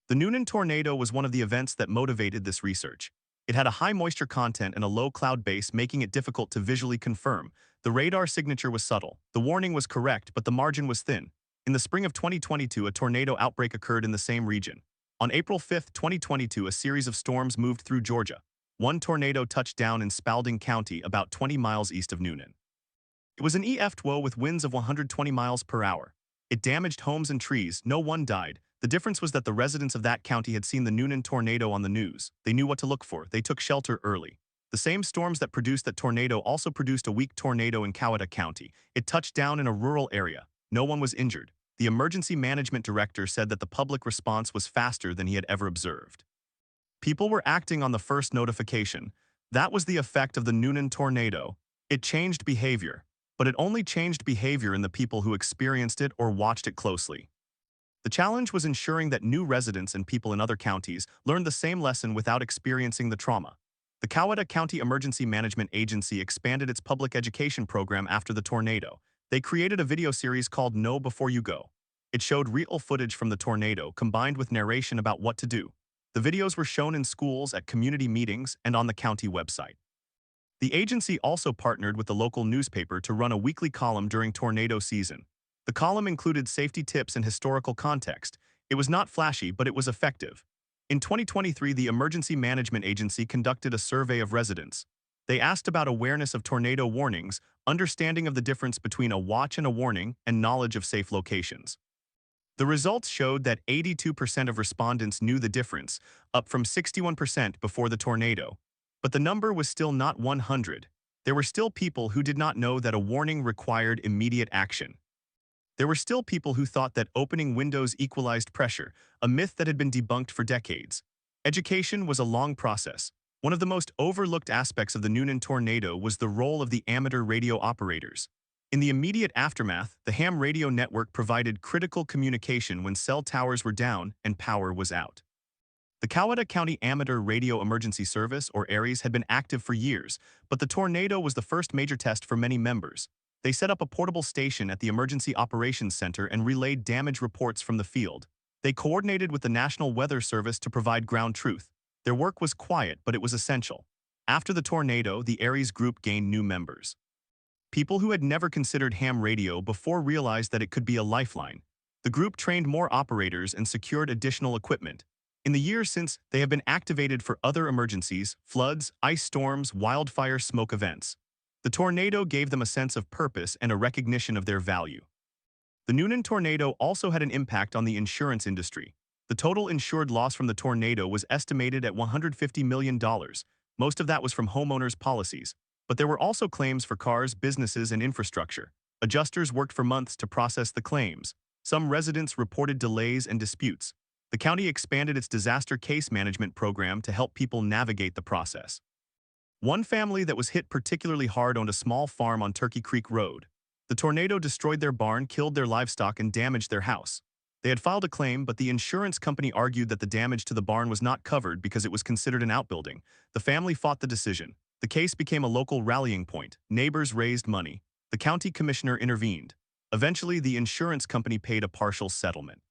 The Newnan tornado was one of the events that motivated this research. It had a high moisture content and a low cloud base, making it difficult to visually confirm. The radar signature was subtle. The warning was correct, but the margin was thin. In the spring of 2022, a tornado outbreak occurred in the same region. On April 5, 2022, a series of storms moved through Georgia. One tornado touched down in Spalding County, about 20 miles east of Newnan. It was an EF2 with winds of 120 miles per hour. It damaged homes and trees. No one died. The difference was that the residents of that county had seen the Newnan tornado on the news. They knew what to look for. They took shelter early. The same storms that produced that tornado also produced a weak tornado in Coweta County. It touched down in a rural area. No one was injured. The emergency management director said that the public response was faster than he had ever observed. People were acting on the first notification. That was the effect of the Newnan tornado. It changed behavior, but it only changed behavior in the people who experienced it or watched it closely. The challenge was ensuring that new residents and people in other counties learned the same lesson without experiencing the trauma. The Coweta County Emergency Management Agency expanded its public education program after the tornado. They created a video series called Know Before You Go. It showed real footage from the tornado combined with narration about what to do. The videos were shown in schools, at community meetings, and on the county website. The agency also partnered with the local newspaper to run a weekly column during tornado season. The column included safety tips and historical context. It was not flashy, but it was effective. In 2023, the Emergency Management Agency conducted a survey of residents. They asked about awareness of tornado warnings, understanding of the difference between a watch and a warning, and knowledge of safe locations. The results showed that 82% of respondents knew the difference, up from 61% before the tornado. But the number was still not 100. There were still people who did not know that a warning required immediate action. There were still people who thought that opening windows equalized pressure, a myth that had been debunked for decades. Education was a long process. One of the most overlooked aspects of the Newnan tornado was the role of the amateur radio operators. In the immediate aftermath, the ham radio network provided critical communication when cell towers were down and power was out. The Coweta County Amateur Radio Emergency Service, or ARES, had been active for years, but the tornado was the first major test for many members. They set up a portable station at the Emergency Operations Center and relayed damage reports from the field. They coordinated with the National Weather Service to provide ground truth. Their work was quiet, but it was essential. After the tornado, the ARES group gained new members. People who had never considered ham radio before realized that it could be a lifeline. The group trained more operators and secured additional equipment. In the years since, they have been activated for other emergencies, floods, ice storms, wildfire smoke events. The tornado gave them a sense of purpose and a recognition of their value. The Newnan tornado also had an impact on the insurance industry. The total insured loss from the tornado was estimated at $150 million. Most of that was from homeowners' policies. But there were also claims for cars, businesses, and infrastructure. Adjusters worked for months to process the claims. Some residents reported delays and disputes. The county expanded its disaster case management program to help people navigate the process. One family that was hit particularly hard owned a small farm on Turkey Creek Road. The tornado destroyed their barn, killed their livestock, and damaged their house. They had filed a claim, but the insurance company argued that the damage to the barn was not covered because it was considered an outbuilding. The family fought the decision. The case became a local rallying point. Neighbors raised money. The county commissioner intervened. Eventually, the insurance company paid a partial settlement.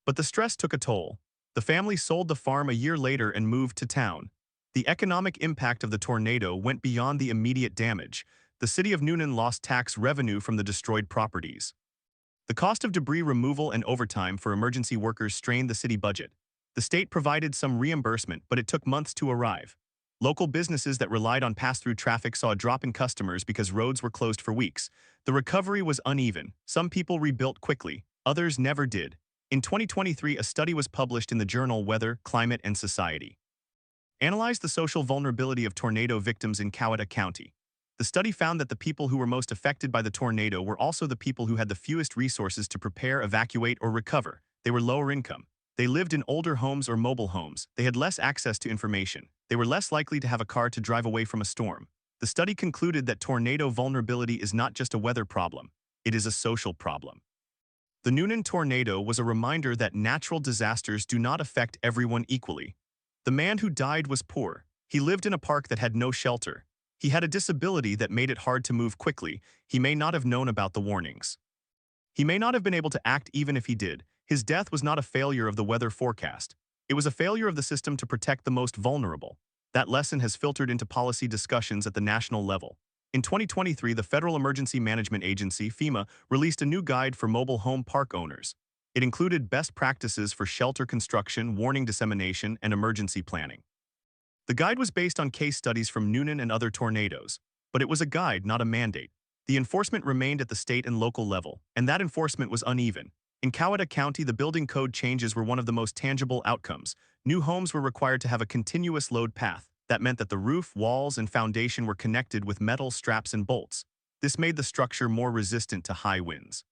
But the stress took a toll. The family sold the farm a year later and moved to town. The economic impact of the tornado went beyond the immediate damage. The city of Newnan lost tax revenue from the destroyed properties. The cost of debris removal and overtime for emergency workers strained the city budget. The state provided some reimbursement, but it took months to arrive. Local businesses that relied on pass-through traffic saw a drop in customers because roads were closed for weeks. The recovery was uneven. Some people rebuilt quickly, others never did. In 2023, a study was published in the journal Weather, Climate, and Society. Analyzed the social vulnerability of tornado victims in Coweta County. The study found that the people who were most affected by the tornado were also the people who had the fewest resources to prepare, evacuate, or recover. They were lower income. They lived in older homes or mobile homes. They had less access to information. They were less likely to have a car to drive away from a storm. The study concluded that tornado vulnerability is not just a weather problem. It is a social problem. The Newnan tornado was a reminder that natural disasters do not affect everyone equally. The man who died was poor. He lived in a park that had no shelter. He had a disability that made it hard to move quickly. He may not have known about the warnings. He may not have been able to act even if he did. His death was not a failure of the weather forecast. It was a failure of the system to protect the most vulnerable. That lesson has filtered into policy discussions at the national level. In 2023, the Federal Emergency Management Agency, FEMA, released a new guide for mobile home park owners. It included best practices for shelter construction, warning dissemination, and emergency planning. The guide was based on case studies from Newnan and other tornadoes, but it was a guide, not a mandate. The enforcement remained at the state and local level, and that enforcement was uneven. In Coweta County, the building code changes were one of the most tangible outcomes. New homes were required to have a continuous load path. That meant that the roof, walls, and foundation were connected with metal straps and bolts. This made the structure more resistant to high winds.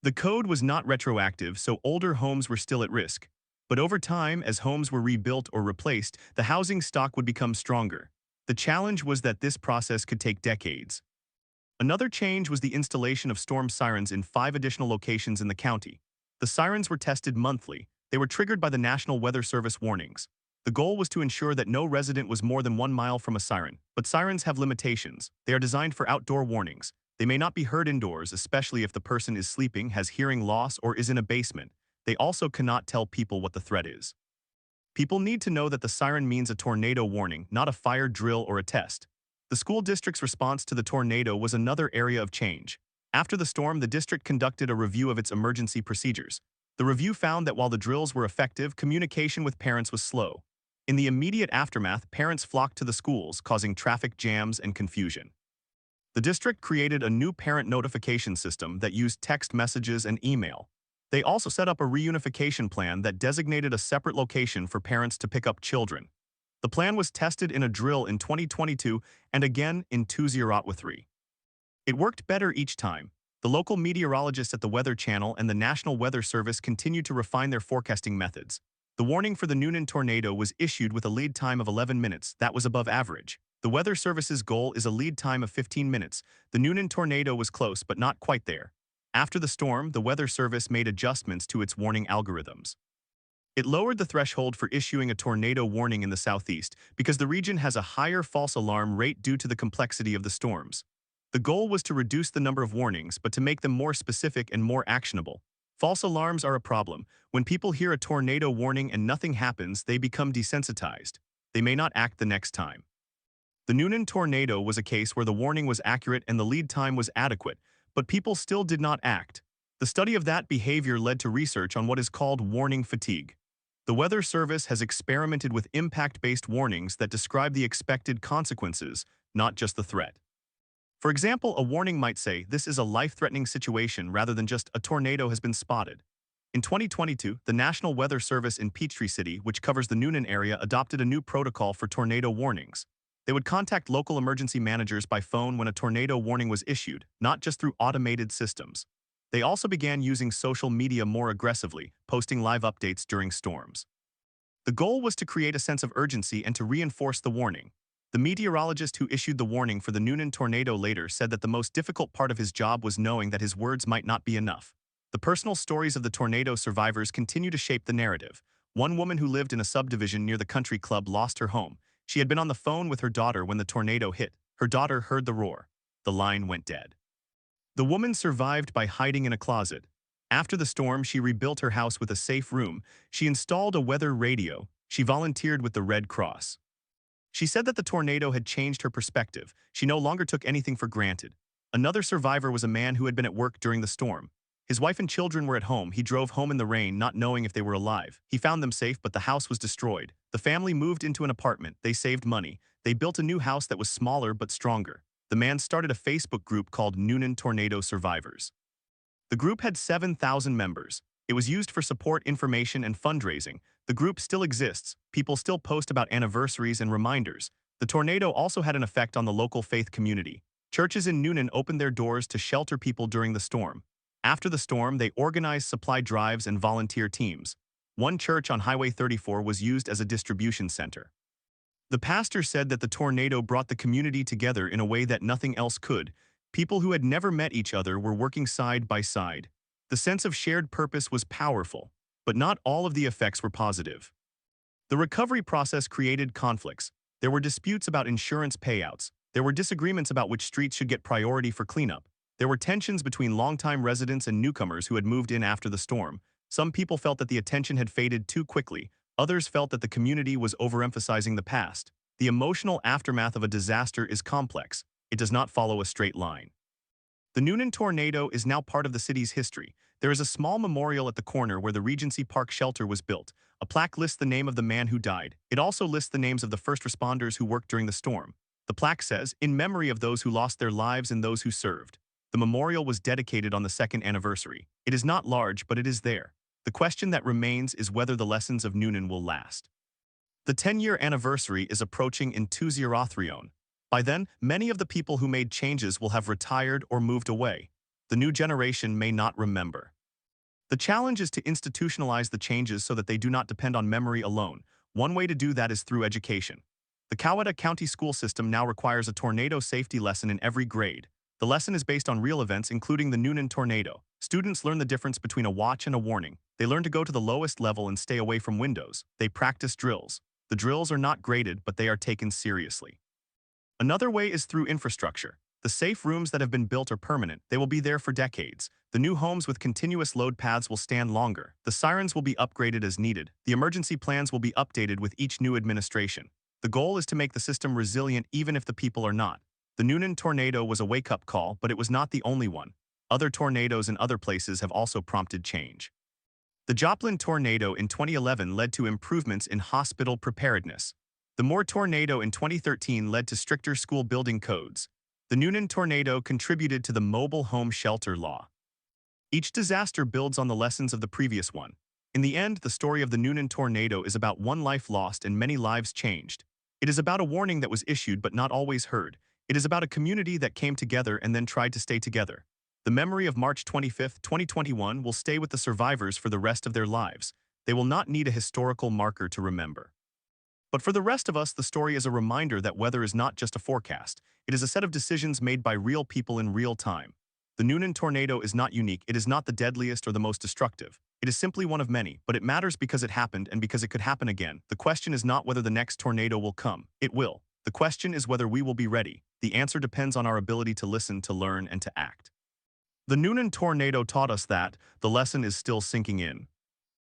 The code was not retroactive, so older homes were still at risk. But over time, as homes were rebuilt or replaced, the housing stock would become stronger. The challenge was that this process could take decades. Another change was the installation of storm sirens in 5 additional locations in the county. The sirens were tested monthly. They were triggered by the National Weather Service warnings. The goal was to ensure that no resident was more than 1 mile from a siren. But sirens have limitations. They are designed for outdoor warnings. They may not be heard indoors, especially if the person is sleeping, has hearing loss, or is in a basement. They also cannot tell people what the threat is. People need to know that the siren means a tornado warning, not a fire drill or a test. The school district's response to the tornado was another area of change. After the storm, the district conducted a review of its emergency procedures. The review found that while the drills were effective, communication with parents was slow. In the immediate aftermath, parents flocked to the schools, causing traffic jams and confusion. The district created a new parent notification system that used text messages and email. They also set up a reunification plan that designated a separate location for parents to pick up children. The plan was tested in a drill in 2022 and again in 2023. It worked better each time. The local meteorologists at the Weather Channel and the National Weather Service continued to refine their forecasting methods. The warning for the Newnan tornado was issued with a lead time of 11 minutes. That was above average. The Weather Service's goal is a lead time of 15 minutes. The Newnan tornado was close but not quite there. After the storm, the Weather Service made adjustments to its warning algorithms. It lowered the threshold for issuing a tornado warning in the southeast because the region has a higher false alarm rate due to the complexity of the storms. The goal was to reduce the number of warnings, but to make them more specific and more actionable. False alarms are a problem. When people hear a tornado warning and nothing happens, they become desensitized. They may not act the next time. The Newnan tornado was a case where the warning was accurate and the lead time was adequate, but people still did not act. The study of that behavior led to research on what is called warning fatigue. The Weather Service has experimented with impact-based warnings that describe the expected consequences, not just the threat. For example, a warning might say, "This is a life-threatening situation," rather than just, "A tornado has been spotted." In 2022, the National Weather Service in Peachtree City, which covers the Newnan area, adopted a new protocol for tornado warnings. They would contact local emergency managers by phone when a tornado warning was issued, not just through automated systems. They also began using social media more aggressively, posting live updates during storms. The goal was to create a sense of urgency and to reinforce the warning. The meteorologist who issued the warning for the Newnan tornado later said that the most difficult part of his job was knowing that his words might not be enough. The personal stories of the tornado survivors continue to shape the narrative. One woman who lived in a subdivision near the country club lost her home. She had been on the phone with her daughter when the tornado hit. Her daughter heard the roar. The line went dead. The woman survived by hiding in a closet. After the storm, she rebuilt her house with a safe room. She installed a weather radio. She volunteered with the Red Cross. She said that the tornado had changed her perspective. She no longer took anything for granted. Another survivor was a man who had been at work during the storm. His wife and children were at home. He drove home in the rain, not knowing if they were alive. He found them safe, but the house was destroyed. The family moved into an apartment. They saved money. They built a new house that was smaller but stronger. The man started a Facebook group called Newnan Tornado Survivors. The group had 7,000 members. It was used for support, information, and fundraising. The group still exists. People still post about anniversaries and reminders. The tornado also had an effect on the local faith community. Churches in Newnan opened their doors to shelter people during the storm. After the storm, they organized supply drives and volunteer teams. One church on Highway 34 was used as a distribution center. The pastor said that the tornado brought the community together in a way that nothing else could. People who had never met each other were working side by side. The sense of shared purpose was powerful, but not all of the effects were positive. The recovery process created conflicts. There were disputes about insurance payouts. There were disagreements about which streets should get priority for cleanup. There were tensions between longtime residents and newcomers who had moved in after the storm. Some people felt that the attention had faded too quickly. Others felt that the community was overemphasizing the past. The emotional aftermath of a disaster is complex. It does not follow a straight line. The Newnan tornado is now part of the city's history. There is a small memorial at the corner where the Regency Park shelter was built. A plaque lists the name of the man who died. It also lists the names of the first responders who worked during the storm. The plaque says, "In memory of those who lost their lives and those who served." The memorial was dedicated on the second anniversary. It is not large, but it is there. The question that remains is whether the lessons of Newnan will last. The 10-year anniversary is approaching in 2030. By then, many of the people who made changes will have retired or moved away. The new generation may not remember. The challenge is to institutionalize the changes so that they do not depend on memory alone. One way to do that is through education. The Coweta County school system now requires a tornado safety lesson in every grade. The lesson is based on real events, including the Newnan tornado. Students learn the difference between a watch and a warning. They learn to go to the lowest level and stay away from windows. They practice drills. The drills are not graded, but they are taken seriously. Another way is through infrastructure. The safe rooms that have been built are permanent. They will be there for decades. The new homes with continuous load paths will stand longer. The sirens will be upgraded as needed. The emergency plans will be updated with each new administration. The goal is to make the system resilient even if the people are not. The Newnan tornado was a wake-up call, but it was not the only one. Other tornadoes in other places have also prompted change. The Joplin tornado in 2011 led to improvements in hospital preparedness. The Moore tornado in 2013 led to stricter school building codes. The Newnan tornado contributed to the mobile home shelter law. Each disaster builds on the lessons of the previous one. In the end, the story of the Newnan tornado is about one life lost and many lives changed. It is about a warning that was issued but not always heard. It is about a community that came together and then tried to stay together. The memory of March 25, 2021 will stay with the survivors for the rest of their lives. They will not need a historical marker to remember. But for the rest of us, the story is a reminder that weather is not just a forecast. It is a set of decisions made by real people in real time. The Newnan tornado is not unique. It is not the deadliest or the most destructive. It is simply one of many, but it matters because it happened and because it could happen again. The question is not whether the next tornado will come. It will. The question is whether we will be ready. The answer depends on our ability to listen, to learn, and to act. The Newnan tornado taught us that the lesson is still sinking in.